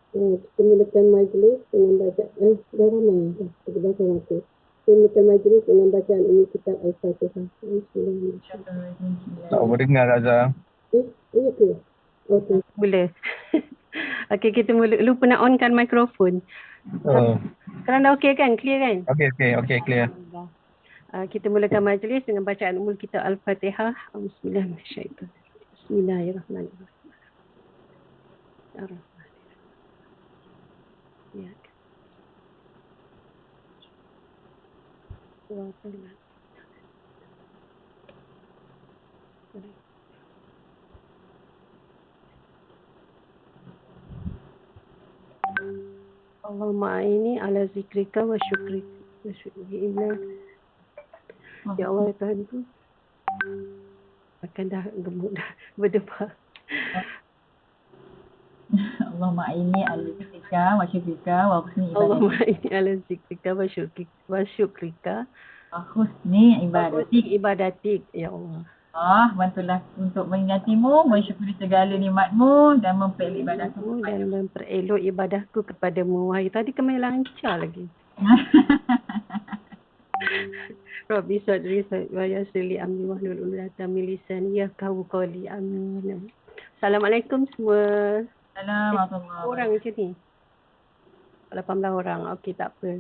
Kita mulakan majlis dengan bacaan. Dah ramai dah. Kita baca waktu. Kita mulakan majlis dengan bacaan Umi Kitab Al-Fatihah. Tak boleh dengar Azhar. Iya ke? Okey. Boleh. Okey, kita lupa nak onkan mikrofon. Sekarang dah okey kan? Clear kan? Okey, clear. Kita mulakan majlis dengan bacaan Ummul Kitab Al-Fatihah. Bismillahirrahmanirrahim. Bismillahirrahmanirrahim. Ya. Allahumma aini ala zikrika wa syukrika wa syukrika. Ya Allah, Tuhanku. Akan dah gemuk dah berdebar. Allahumma aini ala zikrika wa syukrika wa husni ibadatik. Allahumma aini ala zikrika wa syukrika wa husni ibadatik. Ya Allah. Bantulah untuk mengingatimu, mensyukuri segala nikmatmu dan memperelok ibadahku dan memperelok ibadahku kepadamu. Wahai tadi kami lancar lagi. Rabbi sadri wa yassir li amri wahlul 'uqdatam min lisani yafqahu qawli. Amin. Assalamualaikum semua. Assalamualaikum. Orang macam ni. 18 orang. Okey, tak apa.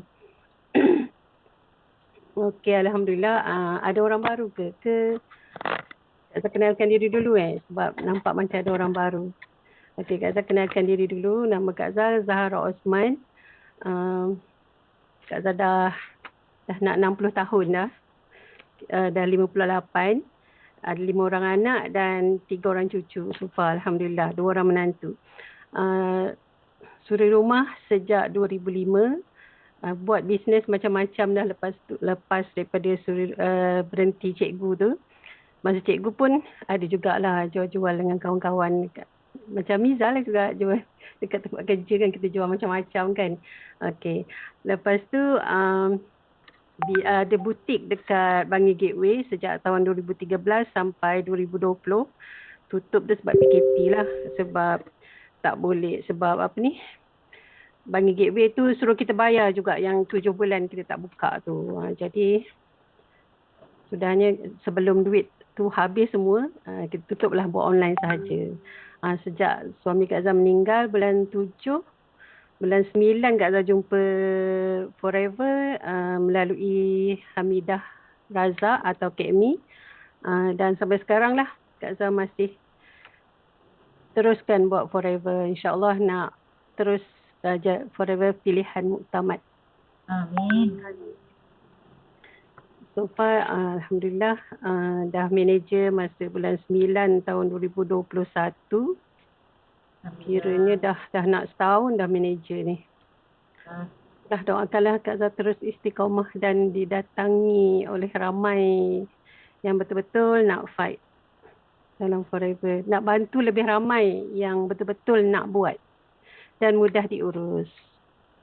Okey, alhamdulillah. Ada orang baru ke? Kak Zah kenalkan diri dulu sebab nampak macam ada orang baru. Okey, Kak Zah kenalkan diri dulu. Nama Kak Zah Zahra Osman. Kak Zah dah nak 60 tahun dah. Dah 58. Ada 5 orang anak dan 3 orang cucu. Super, alhamdulillah. 2 orang menantu. Suri rumah sejak 2005. Buat bisnes macam-macam dah lepas daripada berhenti cikgu tu. Masa cikgu pun ada jugalah jual-jual dengan kawan-kawan dekat. Macam Miza lah juga jual dekat tempat kerja kan, kita jual macam-macam kan. Okey. Lepas tu ada butik dekat Bangi Gateway sejak tahun 2013 sampai 2020. Tutup tu sebab PKP lah. Sebab tak boleh, sebab apa ni, Bangi Gateway tu suruh kita bayar juga yang 7 bulan kita tak buka tu. Jadi sudahnya sebelum duit tu habis semua, kita tutuplah buat online sahaja. Sejak suami Kak Zah meninggal bulan 7, bulan 9 Kak Zah jumpa Forever melalui Hamidah Razak atau Kekmi. Dan sampai sekarang lah Kak Zah masih teruskan buat Forever. InsyaAllah nak terus Forever pilihan muktamad. Amin. So far, alhamdulillah, dah manager masa bulan 9 tahun 2021. Kiranya dah nak setahun dah manager ni. Dah doakanlah Kak Zah terus istiqamah dan didatangi oleh ramai yang betul-betul nak fight dalam Forever. Nak bantu lebih ramai yang betul-betul nak buat dan mudah diurus.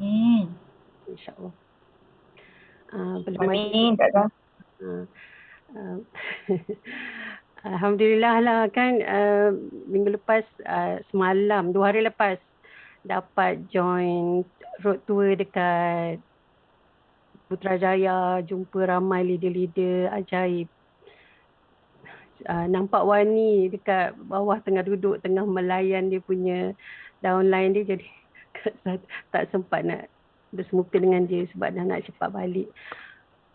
InsyaAllah. Amin, Kak Zah. Alhamdulillah lah kan, minggu lepas, semalam, 2 hari lepas dapat join road tour dekat Putrajaya, jumpa ramai leader-leader ajaib. Nampak Wani dekat bawah tengah duduk, tengah melayan dia punya downline dia, jadi tak sempat nak bersemuka dengan dia sebab dah nak cepat balik.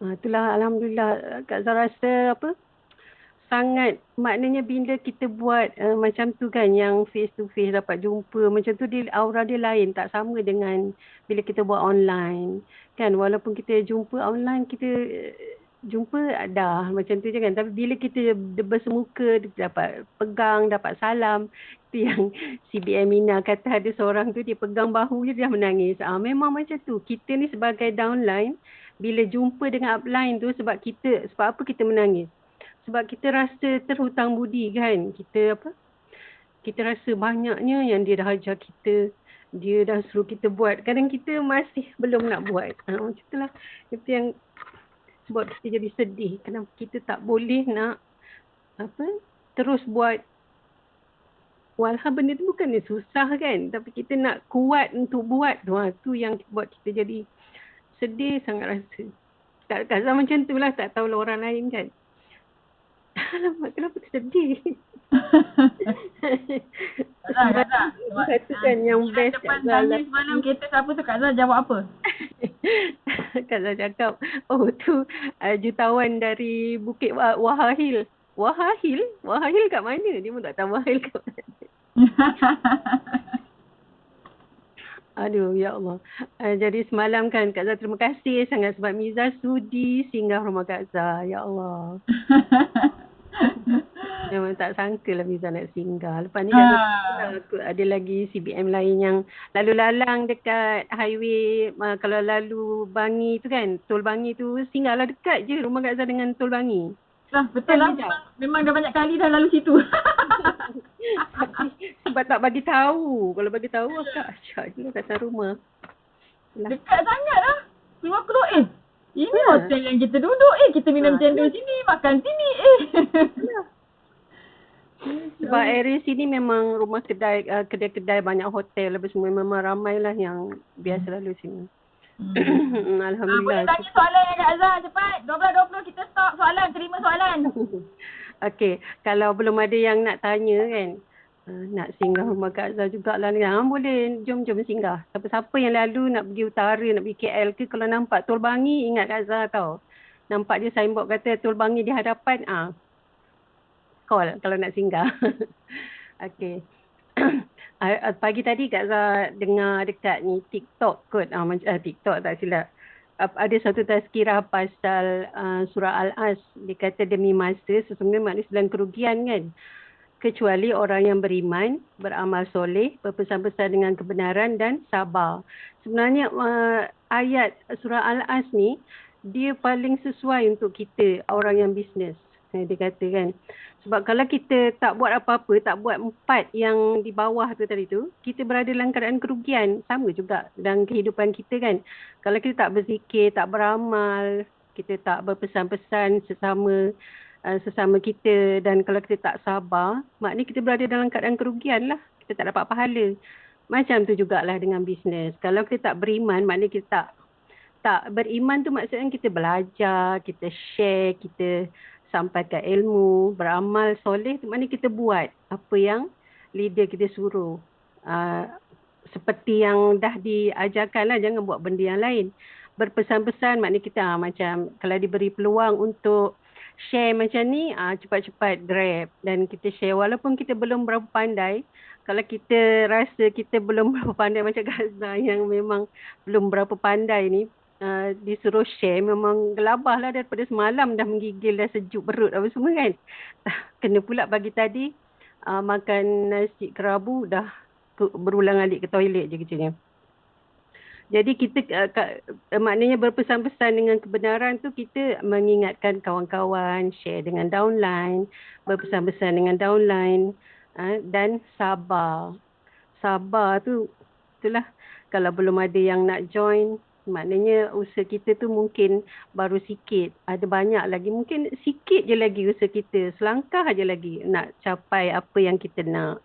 Itulah alhamdulillah. Kak Zah rasa sangat, maknanya bila kita buat macam tu kan, yang face to face dapat jumpa macam tu, dia aura dia lain, tak sama dengan bila kita buat online kan. Walaupun kita jumpa online, kita jumpa dah macam tu je kan, tapi bila kita bersemuka, dapat pegang, dapat salam, tu yang CBM Mina kata, ada seorang tu dia pegang bahu je dia dah menangis. Memang macam tu kita ni sebagai downline, bila jumpa dengan upline tu, sebab apa kita menangis? Sebab kita rasa terhutang budi kan. Kita rasa banyaknya yang dia dah ajar kita, dia dah suruh kita buat, kadang kita masih belum nak buat. Macam itulah. Itu yang sebab kita jadi sedih. Kenapa kita tak boleh nak terus buat Walhal benda tu bukannya susah kan, tapi kita nak kuat untuk buat tu. Tu yang buat kita jadi sedih sangat rasa. Kak Zah macam tu lah, tak tahu lah orang lain kan. Alamak, kenapa sedih? Kak Zah. Satu kan yang best Depan Kak Zah tanya semalam kereta siapa tu, Kak Zah jawab apa? Kak Zah cakap, oh tu jutawan dari Bukit Wahahil. Wahahil? Wahahil kat mana? Dia pun tak tahu Wahahil kat mana. Aduh, ya Allah. Jadi semalam kan Kak Zah terima kasih sangat sebab Miza sudi singgah rumah Kak Zah. Ya Allah. Memang tak sangka lah Miza nak singgah. Lepas ni aku ada lagi CBM lain yang lalu lalang dekat highway. Kalau lalu Bangi tu kan, Tol Bangi tu singgahlah dekat je rumah Kak Zah dengan Tol Bangi. Lah, betul lah. Memang dah banyak kali dah lalu situ. Sebab tak bagi tahu. Kalau bagi tahu akak asyik je kat rumah. Dekat sangat lah. 50 ini hotel yang kita duduk. Kita minum cendol sini, makan sini. Sebab area sini memang rumah kedai, kedai-kedai banyak hotel. Lepas semua memang ramai lah yang biasa lalu sini. Alhamdulillah. Boleh tanya soalan yang Kak Zah cepat. 12.20 kita stop soalan. Terima soalan. Okey. Kalau belum ada yang nak tanya kan. Nak singgah rumah Kak Zah jugalah. Boleh jom-jom singgah. Siapa-siapa yang lalu nak pergi utara, nak pergi KL ke. Kalau nampak Tol Bangi, ingat Kak Zah tau. Nampak dia signboard kata Tol Bangi di hadapan. Call kalau nak singgah. Okey. Pagi tadi Kak Zah dengar dekat ni TikTok kot. TikTok tak silap. Ada satu tazkirah pasal surah Al-As. Dia kata demi masa sesungguhnya manusia dalam kerugian kan. Kecuali orang yang beriman, beramal soleh, berpesan-pesan dengan kebenaran dan sabar. Sebenarnya ayat surah Al-As ni dia paling sesuai untuk kita orang yang bisnes. Dia kata kan. Sebab kalau kita tak buat apa-apa, tak buat 4 yang di bawah tu tadi tu, kita berada dalam keadaan kerugian. Sama juga dalam kehidupan kita kan. Kalau kita tak berzikir, tak beramal, kita tak berpesan-pesan sesama kita dan kalau kita tak sabar, maknanya kita berada dalam keadaan kerugian lah. Kita tak dapat pahala. Macam tu jugalah dengan bisnes. Kalau kita tak beriman, maknanya kita tak beriman tu maksudnya kita belajar, kita share, kita sampaikan ilmu, beramal soleh tu maknanya kita buat apa yang leader kita suruh. Seperti yang dah diajarkan lah, jangan buat benda yang lain. Berpesan-pesan maknanya kita macam kalau diberi peluang untuk share macam ni, cepat-cepat grab dan kita share walaupun kita belum berapa pandai. Kalau kita rasa kita belum berapa pandai macam Kak Zah yang memang belum berapa pandai ni, disuruh share memang gelabah lah daripada semalam dah menggigil, dah sejuk perut apa semua kan. Kena pula pagi tadi makan nasi kerabu dah berulang alik ke toilet je kecilnya. Jadi kita maknanya berpesan-pesan dengan kebenaran tu kita mengingatkan kawan-kawan, share dengan downline, berpesan-pesan dengan downline dan sabar. Sabar tu itulah kalau belum ada yang nak join, maknanya usaha kita tu mungkin baru sikit. Ada banyak lagi. Mungkin sikit je lagi usaha kita. Selangkah aja lagi nak capai apa yang kita nak.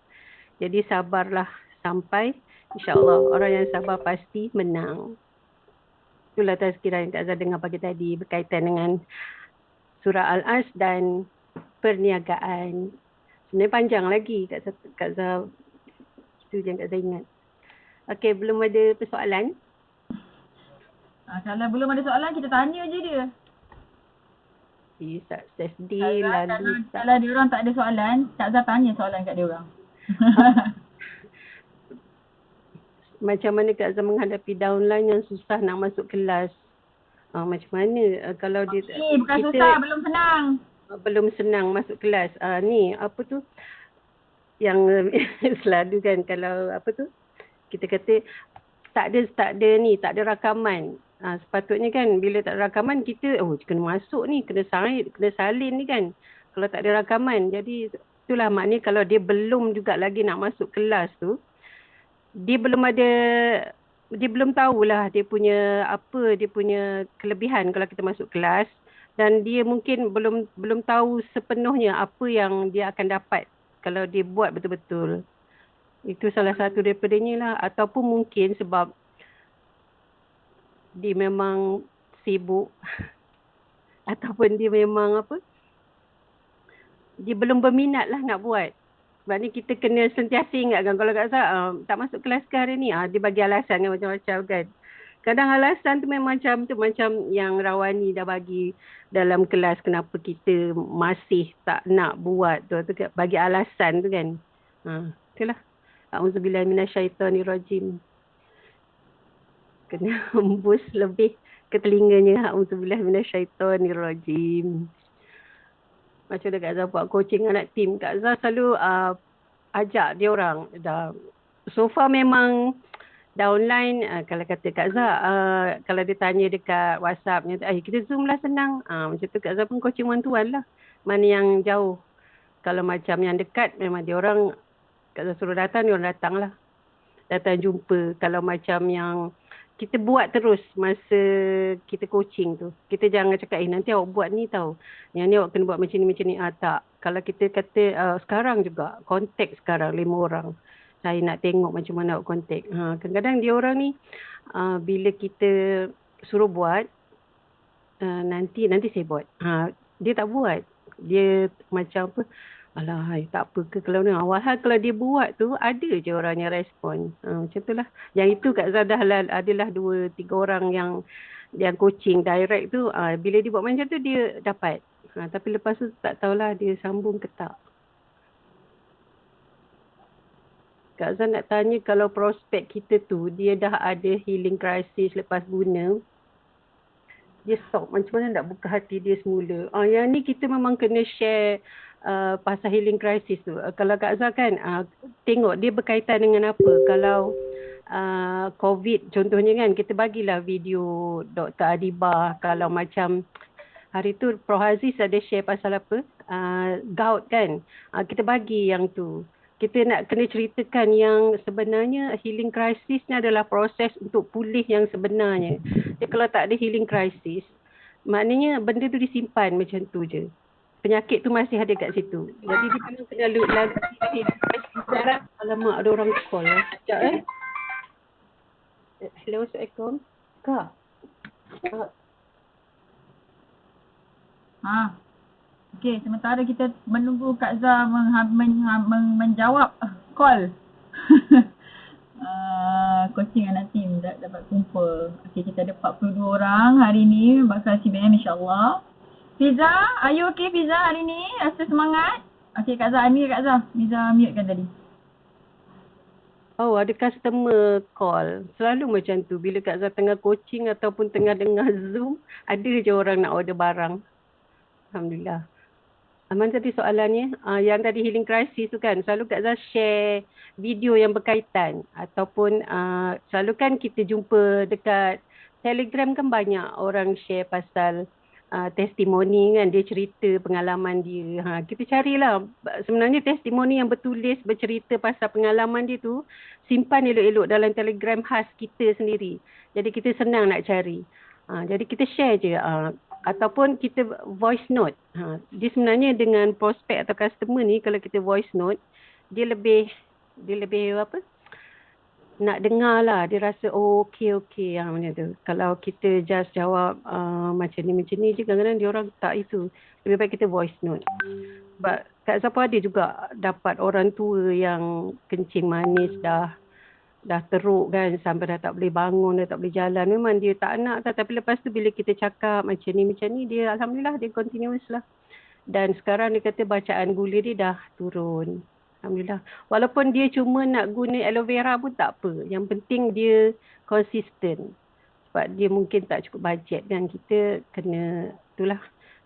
Jadi sabarlah sampai insya-Allah orang yang sabar pasti menang. Itulah tazkirah yang Kak Zah dengar pagi tadi berkaitan dengan surah Al-As dan perniagaan. Sebenarnya panjang lagi Kak Zah. Itu yang Kak Zah ingat. Okey, belum ada persoalan? Kalau belum ada soalan, kita tanya je dia. Tak sedih lalu. Kalau dia orang tak ada soalan, Kak Zah tanya soalan kat dia orang. Macam mana Kak Zah menghadapi downline yang susah nak masuk kelas? Macam mana kalau dia bukan susah, belum senang. Belum senang masuk kelas. Ni apa tu? Yang selalu kan kalau apa tu? Kita kata tak ada rakaman. Sepatutnya kan bila tak ada rakaman kita kena masuk ni, kena salin ni kan. Kalau tak ada rakaman. Jadi itulah maknanya kalau dia belum juga lagi nak masuk kelas tu, dia belum tahulah dia punya kelebihan kalau kita masuk kelas dan dia mungkin belum tahu sepenuhnya apa yang dia akan dapat kalau dia buat betul-betul. Itu salah satu daripadanya lah. Ataupun mungkin sebab dia memang sibuk ataupun dia memang dia belum berminat lah nak buat. Sebab ni kita kena sentiasa ingatkan kalau Kak Zah tak masuk kelas ke hari ni, dia bagi alasan kan macam-macam kan. Kadang alasan tu memang macam yang Rawani dah bagi dalam kelas kenapa kita masih tak nak buat tu bagi alasan tu kan. Itulah. Auzubillahi minasyaitonirrajim. Kena hembus lebih ke telinganya. Auzubillahi minasyaitonirrajim. Macam dah Kak Zah buat coaching anak tim. Kak Zah selalu ajak dia orang. So far memang dah online. Kalau kata Kak Zah, kalau dia tanya dekat WhatsApp, kita Zoom lah senang. Macam tu Kak Zah pun coaching one to one lah. Mana yang jauh. Kalau macam yang dekat, memang dia orang, Kak Zah suruh datang, dia orang datang lah. Datang jumpa. Kalau macam yang kita buat terus masa kita coaching tu. Kita jangan cakap, nanti awak buat ni tau. Yang ni awak kena buat macam ni. Tak. Kalau kita kata sekarang juga, kontak sekarang 5 orang. Saya nak tengok macam mana awak kontak. Kadang-kadang dia orang ni, bila kita suruh buat, nanti saya buat. Dia tak buat. Dia macam alah, tak apa ke kalau ni. Awal kalau dia buat tu, ada je orang yang respon. Macam tu lah. Yang itu Kak Zah adalah 2-3 orang yang coaching direct tu. Bila dia buat macam tu, dia dapat. Tapi lepas tu tak tahulah dia sambung ke tak. Kak Zah nak tanya kalau prospek kita tu, dia dah ada healing crisis lepas guna. Dia stop. Macam mana nak buka hati dia semula. Yang ni kita memang kena share pasal healing crisis tu. Kalau Kak Zah kan, tengok dia berkaitan dengan apa. Kalau COVID contohnya kan, kita bagilah video Dr. Adibah. Kalau macam hari tu Prof Aziz ada share pasal apa, gout kan. Kita bagi yang tu. Kita nak kena ceritakan yang sebenarnya healing crisis ni adalah proses untuk pulih yang sebenarnya. Jadi kalau tak ada healing crisis, maknanya benda tu disimpan macam tu je. Penyakit tu masih ada kat situ. Jadi dia memang kena load lagi. Alamak, ada orang call lah. Sekejap Hello, Assalamualaikum. Kak. Okey, sementara kita menunggu Kak Zah menjawab call. Coaching anak tim dapat kumpul. Okey, kita ada 42 orang hari ni bakal CBM insya-Allah. Fiza, are you okay Fiza hari ni? Rasa semangat? Okey Kak Zah, unmute Kak Zah. Fiza mute kan tadi. Oh, ada customer call. Selalu macam tu. Bila Kak Zah tengah coaching ataupun tengah dengar Zoom, ada je orang nak order barang. Alhamdulillah. Aman tadi soalannya, yang tadi healing crisis tu kan, selalu Kak Zah share video yang berkaitan. Ataupun selalu kan kita jumpa dekat Telegram kan banyak orang share pasal testimoni kan, dia cerita pengalaman dia. Kita carilah sebenarnya testimoni yang bertulis bercerita pasal pengalaman dia tu, simpan elok-elok dalam Telegram khas kita sendiri. Jadi kita senang nak cari. Jadi kita share je. Ataupun kita voice note. Dia sebenarnya dengan prospek atau customer ni, kalau kita voice note, dia lebih apa? Nak dengar lah. Dia rasa okey macam tu. Kalau kita just jawab macam ni je, kadang-kadang dia orang tak itu. Lebih baik kita voice note. Sebab Kak Zah ada juga dapat orang tua yang kencing manis dah teruk kan, sampai dah tak boleh bangun, dah tak boleh jalan. Memang dia tak nak tapi lepas tu bila kita cakap macam ni, dia alhamdulillah dia continuous lah. Dan sekarang dia kata bacaan gula dia dah turun. Alhamdulillah. Walaupun dia cuma nak guna aloe vera pun tak apa. Yang penting dia konsisten. Sebab dia mungkin tak cukup bajet kan. Kita kena, itulah.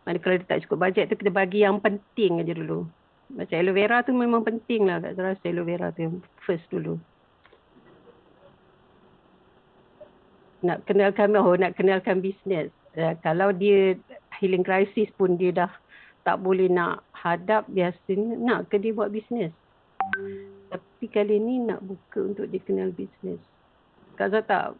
Mana kalau dia tak cukup bajet tu, kita bagi yang penting aja dulu. Macam aloe vera tu memang penting lah. Kak rasa aloe vera tu yang first dulu. Nak kenalkan bisnes. Kalau dia healing crisis pun dia dah tak boleh nak hadap, biasanya nak ke dia buat bisnes. Tapi kali ni nak buka untuk dia kenal bisnes. Kak Zah tak.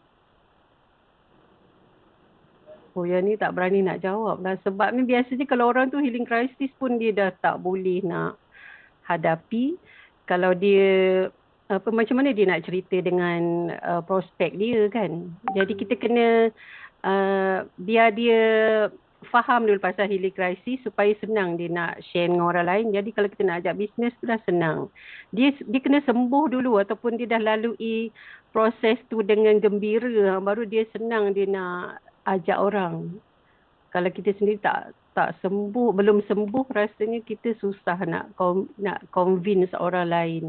Yang ni tak berani nak jawab lah. Sebab ni biasanya kalau orang tu healing crisis pun dia dah tak boleh nak hadapi. Kalau dia macam mana dia nak cerita dengan prospek dia kan. Jadi kita kena biar dia faham dulu pasal healing crisis supaya senang dia nak share dengan orang lain. Jadi kalau kita nak ajak bisnes tu dah senang. Dia kena sembuh dulu ataupun dia dah lalui proses tu dengan gembira, baru dia senang dia nak ajak orang. Kalau kita sendiri tak sembuh, belum sembuh, rasanya kita susah nak convince orang lain.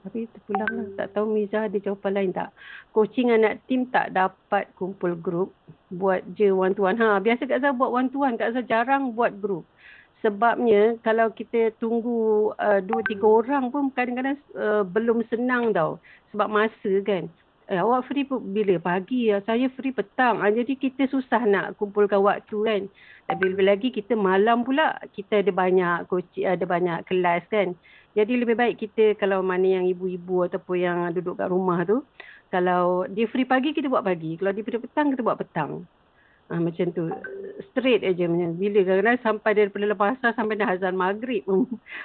Tapi terpulang lah. Tak tahu Miza ada jawapan lain tak? Coaching anak tim tak dapat kumpul grup. Buat je one to one. Biasa Kak Zah buat one to one. Kak Zah jarang buat grup. Sebabnya kalau kita tunggu 2-3 orang pun kadang-kadang belum senang tau. Sebab masa kan. Awak free bila? Pagi. Saya free petang. Jadi kita susah nak kumpulkan waktu kan. Tapi lebih lagi kita malam pula. Kita ada banyak coaching, ada banyak kelas kan. Jadi lebih baik kita kalau mana yang ibu-ibu ataupun yang duduk kat rumah tu, kalau dia free pagi, kita buat pagi. Kalau dia free petang, kita buat petang. Macam tu. Straight aja. Bila kadang-kadang sampai daripada lepas asar sampai dah azan maghrib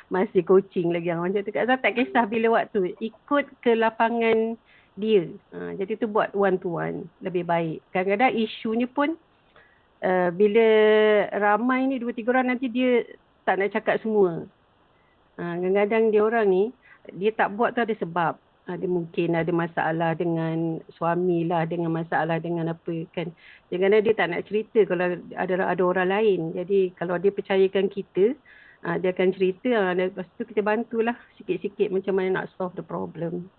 masih coaching lagi. Macam tu. Kak Zah tak kisah bila waktu. Ikut ke lapangan dia. Jadi tu buat one to one. Lebih baik. Kadang-kadang isunya pun bila ramai ni 2-3 orang nanti dia tak nak cakap semua. Kadang-kadang dia orang ni, dia tak buat tu ada sebab. Dia mungkin ada masalah dengan suami lah, dengan masalah dengan apa kan. Kadang-kadang dia tak nak cerita kalau ada orang lain. Jadi kalau dia percayakan kita, dia akan cerita. Lepas tu kita bantulah sikit-sikit macam mana nak solve the problem.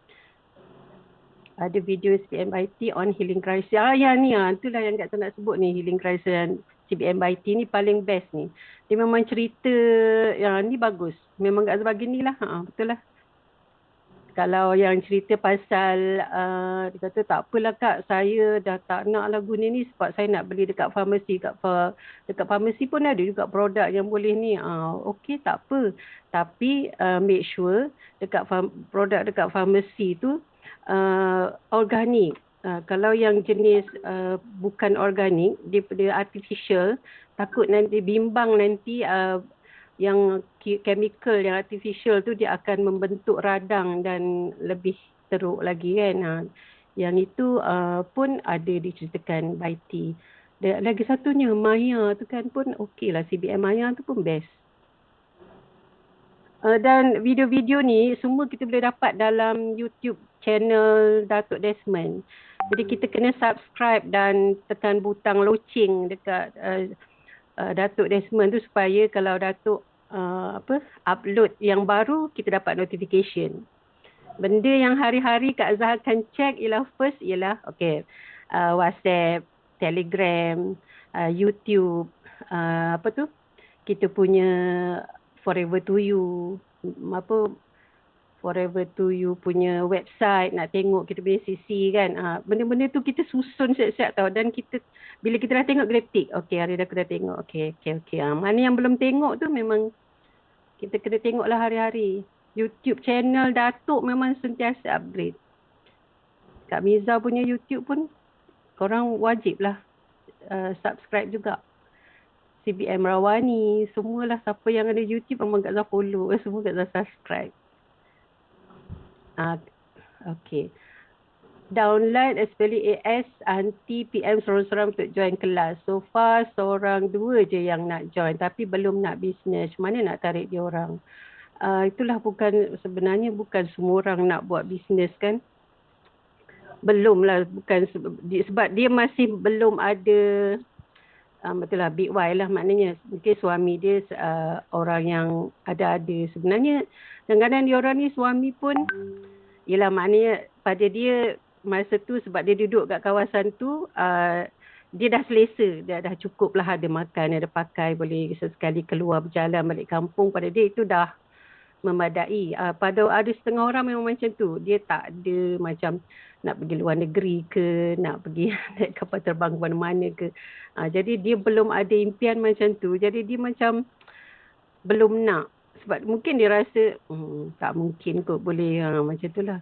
Ada video CBMIT on healing crisis. Ya ni itulah yang Kak nak sebut ni, healing crisis dan CBMIT ni paling best ni. Dia memang cerita yang ni bagus. Memang Kak Zah bagi ni lah. Betul lah. Kalau yang cerita pasal dia kata tak apalah Kak, saya dah tak nak lah guna ni sebab saya nak beli dekat farmasi. Dekat farmasi pun ada juga produk yang boleh ni. Okey tak apa. Tapi make sure produk dekat farmasi tu organik. Kalau yang jenis bukan organik, dia artificial, takut nanti bimbang nanti yang chemical yang artificial tu dia akan membentuk radang dan lebih teruk lagi kan. Yang itu pun ada diceritakan by T. Lagi satunya Maya tu kan pun okey lah, CBM Maya tu pun best. Dan video-video ni semua kita boleh dapat dalam YouTube channel Datuk Desmond. Jadi kita kena subscribe dan tekan butang loceng dekat Datuk Desmond tu supaya kalau Datuk upload yang baru kita dapat notification. Benda yang hari-hari Kak Zah akan check ialah first ialah WhatsApp, Telegram, YouTube, kita punya Forever to You, Forever to You punya website, nak tengok kita punya CC kan. Benda-benda tu kita susun siap-siap tau. Dan kita, bila kita dah tengok, kita tick. Okey, hari dah aku dah tengok. Okey. Mana yang belum tengok tu memang kita kena tengoklah hari-hari. YouTube channel Datuk memang sentiasa upgrade. Kak Miza punya YouTube pun korang wajib lah subscribe juga. CBM Rawani, semualah siapa yang ada YouTube memang Kak Zah follow. Semua Kak Zah subscribe. Okay. Downline especially AS anti PM seorang-seorang untuk join kelas. So far seorang 2 je yang nak join tapi belum nak bisnes. Mana nak tarik dia orang? Itulah sebenarnya bukan semua orang nak buat bisnes kan. Belum lah, bukan sebab dia masih belum ada betul lah, big Y lah maknanya. Mungkin suami dia orang yang ada-ada. Sebenarnya kadang-kadang dia orang ni suami pun yelah maknanya pada dia masa tu sebab dia duduk kat kawasan tu dia dah selesa, dia dah cukup lah ada makan, ada pakai, boleh sesekali keluar berjalan balik kampung, pada dia itu dah memadai. Pada ada setengah orang memang macam tu, dia tak ada macam nak pergi luar negeri ke, nak pergi naik kapal terbang ke mana-mana ke. Jadi dia belum ada impian macam tu, jadi dia macam belum nak. Sebab mungkin dia rasa tak mungkin kot boleh macam tu lah.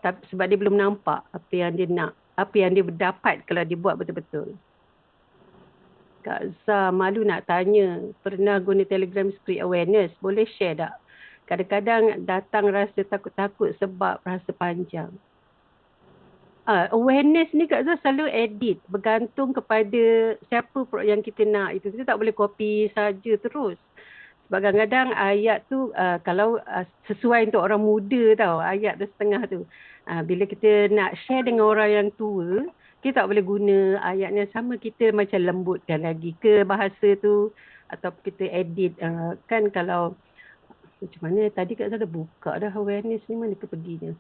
Tapi sebab dia belum nampak apa yang dia nak, apa yang dia dapat kalau dia buat betul-betul. Kak Zah malu nak tanya, pernah guna Telegram Spirit Awareness? Boleh share tak? Kadang-kadang datang rasa takut-takut sebab rasa panjang. Awareness ni Kak Zah selalu edit. Bergantung kepada siapa yang kita nak itu. Kita tak boleh copy saja terus. Sebab kadang-kadang ayat tu kalau sesuai untuk orang muda tau, ayat tu setengah tu. Bila kita nak share dengan orang yang tua, kita tak boleh guna ayat yang sama, kita macam lembutkan lagi ke bahasa tu atau kita edit. Kan kalau macam mana tadi Kak Zah dah buka dah awareness ni, mana ke perginya.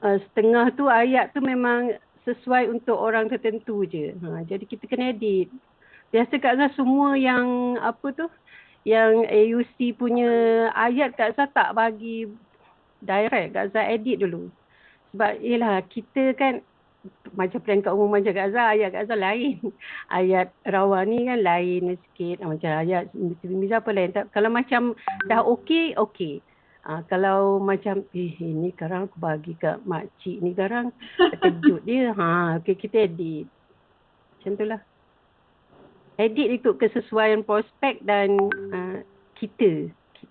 Setengah tu ayat tu memang sesuai untuk orang tertentu je. Jadi kita kena edit. Biasa Kak Zah semua yang apa tu, yang AUC punya ayat Kak Zah tak bagi direct. Kak Zah edit dulu. Sebab yelah kita kan macam peringkat umum macam Kak Zah, ayat Kak Zah lain. Ayat rawa ni kan lain sikit. Macam ayat Miza apa lain. Kalau macam dah okey, okey. Kalau macam ini sekarang aku bagi kat makcik ni sekarang terkejut dia. Okay, kita edit. Macam tu lah. Edit itu kesesuaian prospek dan kita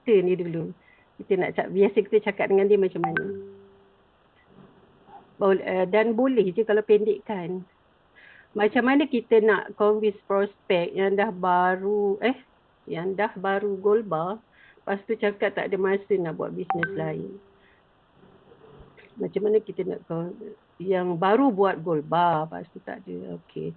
ni dulu. Kita nak biasa kita cakap dengan dia macam mana. Dan boleh je kalau pendekkan. Macam mana kita nak convince prospek yang dah baru gold bar. Lepas tu cakap tak ada masa nak buat bisnes lain. Macam mana kita nak yang baru buat gold bar, lepas tu tak ada. Okey.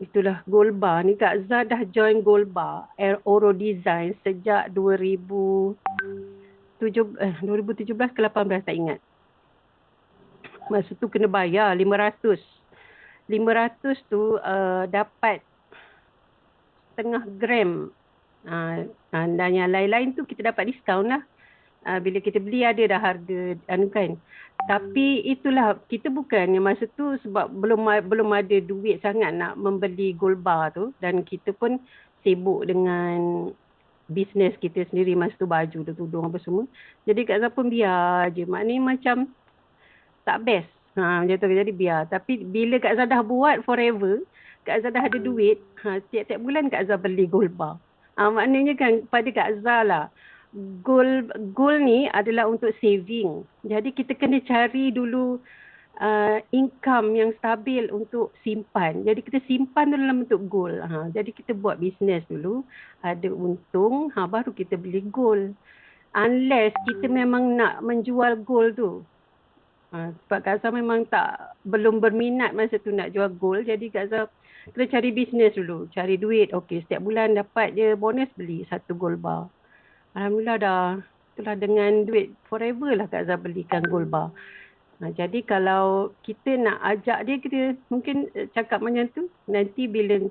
Itulah gold bar ni. Kak Zah dah join gold bar Oro Design sejak 2017 ke 18 tak ingat. Masa tu kena bayar 500. 500 tu dapat setengah gram. Dan yang lain-lain tu kita dapat diskaun lah. Bila kita beli ada dah harga kan. Tapi itulah kita bukannya masa tu sebab belum ada duit sangat nak membeli gold bar tu, dan kita pun sibuk dengan bisnes kita sendiri masa tu, baju tu, tudung apa semua. Jadi Kak Zah pun biar je. Maknanya macam tak best. Macam tu jadi biar. Tapi bila Kak Zah dah buat forever, Kak Zah dah ada duit, tiap-tiap bulan Kak Zah beli gold bar. Maknanya kan pada Kak Zah lah, goal ni adalah untuk saving. Jadi kita kena cari dulu income yang stabil untuk simpan. Jadi kita simpan dulu dalam bentuk gold. Jadi kita buat bisnes dulu, ada untung, baru kita beli gold. Unless kita memang nak menjual gold tu. Sebab Kak Zah memang belum berminat masa tu nak jual gold. Jadi Kak Zah kita cari bisnes dulu, cari duit. Okey, setiap bulan dapat je bonus, beli satu gold bar. Alhamdulillah dah. Itulah dengan duit forever lah Kak Zah belikan gold bar. Jadi kalau kita nak ajak dia, kita mungkin cakap macam tu. Nanti bila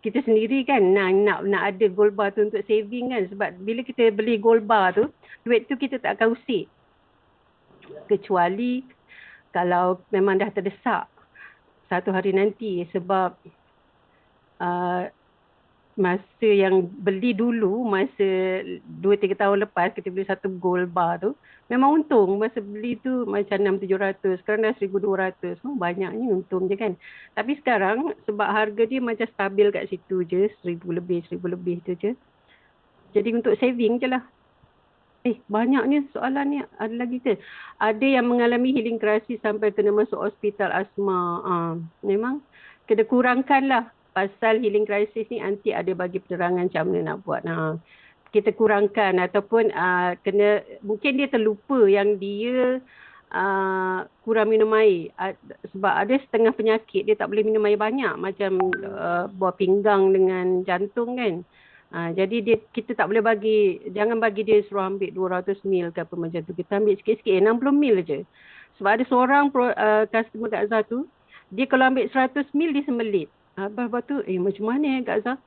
kita sendiri kan nak ada gold bar tu untuk saving kan. Sebab bila kita beli gold bar tu, duit tu kita tak akan usik. Kecuali kalau memang dah terdesak satu hari nanti. Sebab masa yang beli dulu, masa 2-3 tahun lepas kita beli satu gold bar tu, memang untung. Masa beli tu macam 600-700, sekarang dah 1,200. Banyaknya untung je kan. Tapi sekarang sebab harga dia macam stabil kat situ je, 1,000 lebih tu je. Jadi untuk saving je lah. Banyaknya soalan ni. Ada lagi ke? Ada yang mengalami healing crisis sampai kena masuk hospital asma. Memang kena kurangkan lah. Pasal healing crisis ni nanti ada bagi penerangan macam mana nak buat. Kita kurangkan ataupun mungkin dia terlupa yang dia kurang minum air. Sebab ada setengah penyakit dia tak boleh minum air banyak. Macam buah pinggang dengan jantung kan. Jadi kita tak boleh jangan bagi dia suruh ambil 200 ml ke apa macam tu. Kita ambil sikit-sikit, 60 ml je. Sebab ada seorang customer Kak Zah tu, dia kalau ambil 100 ml dia sembelit. Lepas tu, macam mana Kak Zah?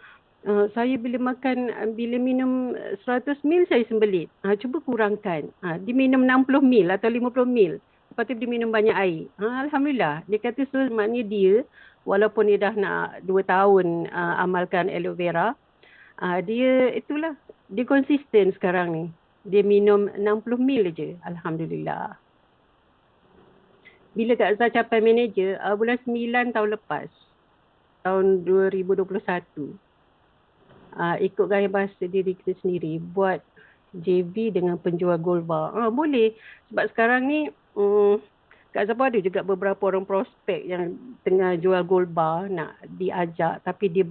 Saya bila minum 100 ml saya sembelit. Cuba kurangkan. Dia minum 60 ml atau 50 ml. Lepas tu dia minum banyak air. Alhamdulillah. Dia kata maknanya dia, walaupun dia dah nak 2 tahun amalkan aloe vera, dia konsisten sekarang ni. Dia minum 60 ml je. Alhamdulillah. Bila Kak Zah capai manager, bulan 9 tahun lepas. Tahun 2021. ikut gaya bahasa diri kita sendiri, buat JV dengan penjual gold bar. Boleh. Sebab sekarang ni Kak Zafar ada juga beberapa orang prospek yang tengah jual gold bar nak diajak, tapi dia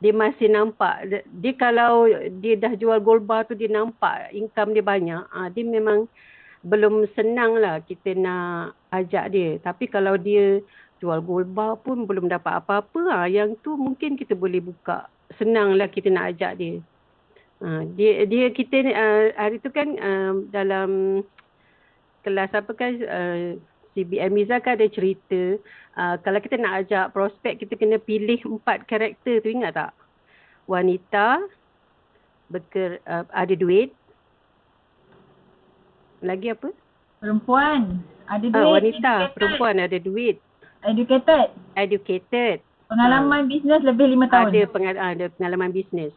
masih nampak, dia kalau dia dah jual gold bar tu dia nampak income dia banyak, dia memang belum senang lah kita nak ajak dia. Tapi kalau dia jual gold bar pun belum dapat apa-apa, yang tu mungkin kita boleh buka, senang lah kita nak ajak dia. Kita hari tu kan dalam kelas apa kan, CBM Miza kan ada cerita, kalau kita nak ajak prospek kita kena pilih 4 karakter tu, ingat tak? Wanita, ada duit, lagi apa? Perempuan ada duit. Wanita, educated. perempuan ada duit, educated, pengalaman bisnes lebih 5 tahun. ada pengalaman bisnes.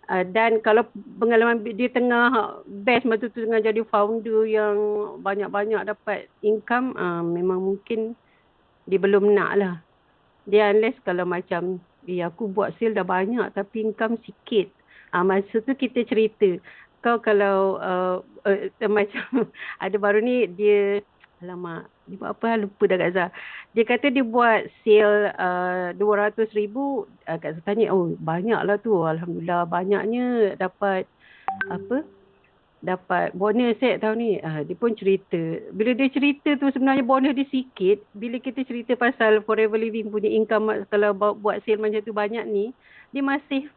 Dan kalau pengalaman dia tengah best masa tu tengah jadi founder yang banyak-banyak dapat income, memang mungkin dia belum nak lah. Dia unless kalau macam aku buat sale dah banyak tapi income sikit. Masa tu kita cerita. Kau kalau macam ada baru ni dia, alamak, dia buat apa lupa dah Kak Zah. Dia kata dia buat sale 200,000. Kak Zah tanya, banyak lah tu. Alhamdulillah banyaknya dapat dapat bonus tahun ni. Dia pun cerita. Bila dia cerita tu sebenarnya bonus dia sikit. Bila kita cerita pasal Forever Living punya income kalau buat sale macam tu banyak ni, dia masih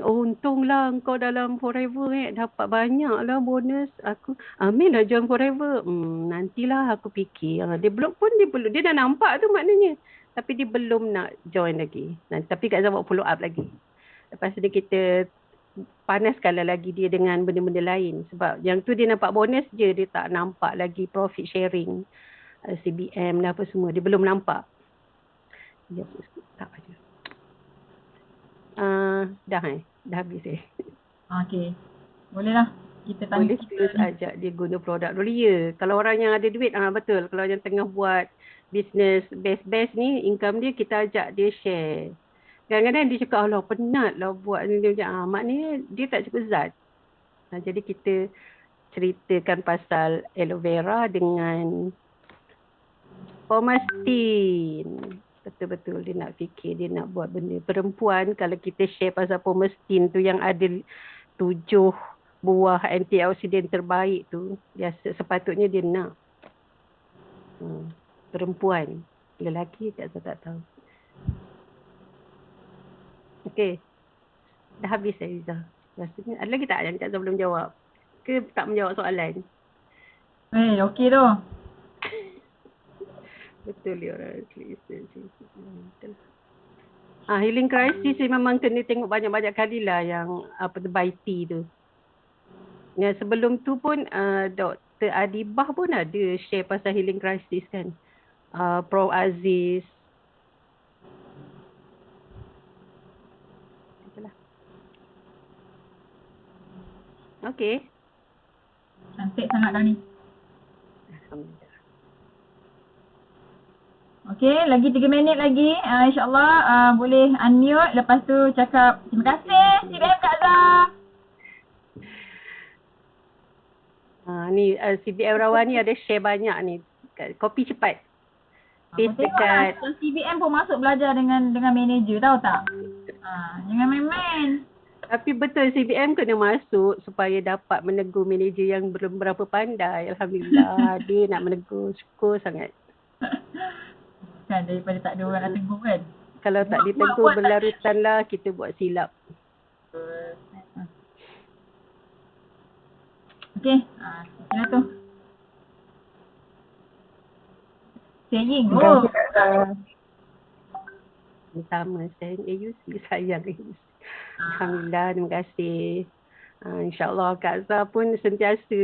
untunglah engkau dalam Forever dapat banyak lah bonus. Aku ambil lah join Forever. Nantilah aku fikir. Dia dah nampak tu maknanya. Tapi dia belum nak join lagi. Tapi Kak Zah buat follow up lagi. Lepas tu kita panaskanlah lagi dia dengan benda-benda lain. Sebab yang tu dia nampak bonus je. Dia tak nampak lagi profit sharing, CBM lah apa semua. Dia belum nampak. Dia tak aja. Dah habis Okey. Boleh lah. Kita tanya. Boleh terus ajak dia guna produk dulu. Ya. Kalau orang yang ada duit, betul. Kalau yang tengah buat business best ni, income dia, kita ajak dia share. Kadang-kadang dia cakap, alah penat lah buat ni. Maknanya dia tak cukup zat. Jadi kita ceritakan pasal aloe vera dengan Pomastin. Betul-betul dia nak fikir, dia nak buat benda. Perempuan kalau kita share pasal Pomastin tu yang ada 7 buah antioksidan terbaik tu, sepatutnya dia nak. Perempuan. Lelaki tak tahu. Okey. Dah habis Izzah. Rasanya ada lagi tak yang Kak Zah belum jawab? Ke tak menjawab soalan? Okey tu. Betul dia orang. Healing crisis memang kena tengok banyak-banyak kali lah yang by T tu. Yang sebelum tu pun Dr. Adibah pun ada share pasal healing crisis kan. Prof Aziz. Itulah. Okey. Cantik sangat dah ni. Alhamdulillah. Okey, lagi 3 minit lagi. InsyaAllah boleh unmute. Lepas tu cakap terima kasih CBM Kak Zah. Ni CBM Rawani ada share banyak ni. Kopi cepat. Paste dekat. CBM pun masuk belajar dengan manager, tahu tak? Jangan main-main. Tapi betul CBM kena masuk supaya dapat menegur manager yang belum berapa pandai. Alhamdulillah dia nak menegur. Syukur sangat. Kan daripada tak ada orang nak tegur kan. Kalau tak ditegur berlarutanlah kita buat silap. Okey. Macam tu. Saying. Sama sayang AUC, sayang AUC. Alhamdulillah, terima kasih. InsyaAllah Kak Zah pun sentiasa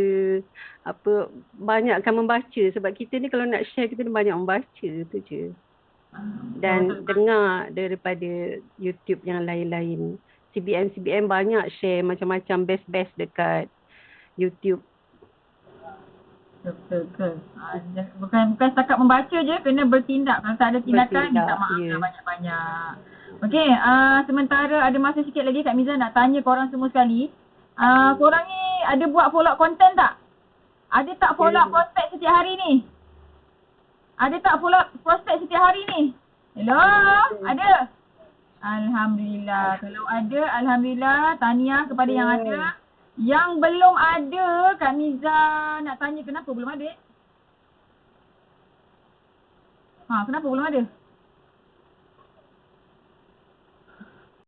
banyakkan membaca. Sebab kita ni kalau nak share kita ni banyak membaca tu je. Dan dengar daripada YouTube yang lain-lain. CBM banyak share macam-macam best-best dekat YouTube. Betul. Bukan setakat membaca je, kena bertindak. Kalau tak ada tindakan, minta maaf lah banyak-banyak. Okey, sementara ada masa sikit lagi Kak Miza nak tanya korang semua sekali. Korang ni ada buat follow up content tak? Ada tak follow up prospek setiap hari ni? Ada tak follow up prospek setiap hari ni? Hello? Ada? Alhamdulillah. Kalau ada, Alhamdulillah. Tahniah kepada yang ada. Yang belum ada, Kak Miza nak tanya kenapa belum ada? Kenapa belum ada?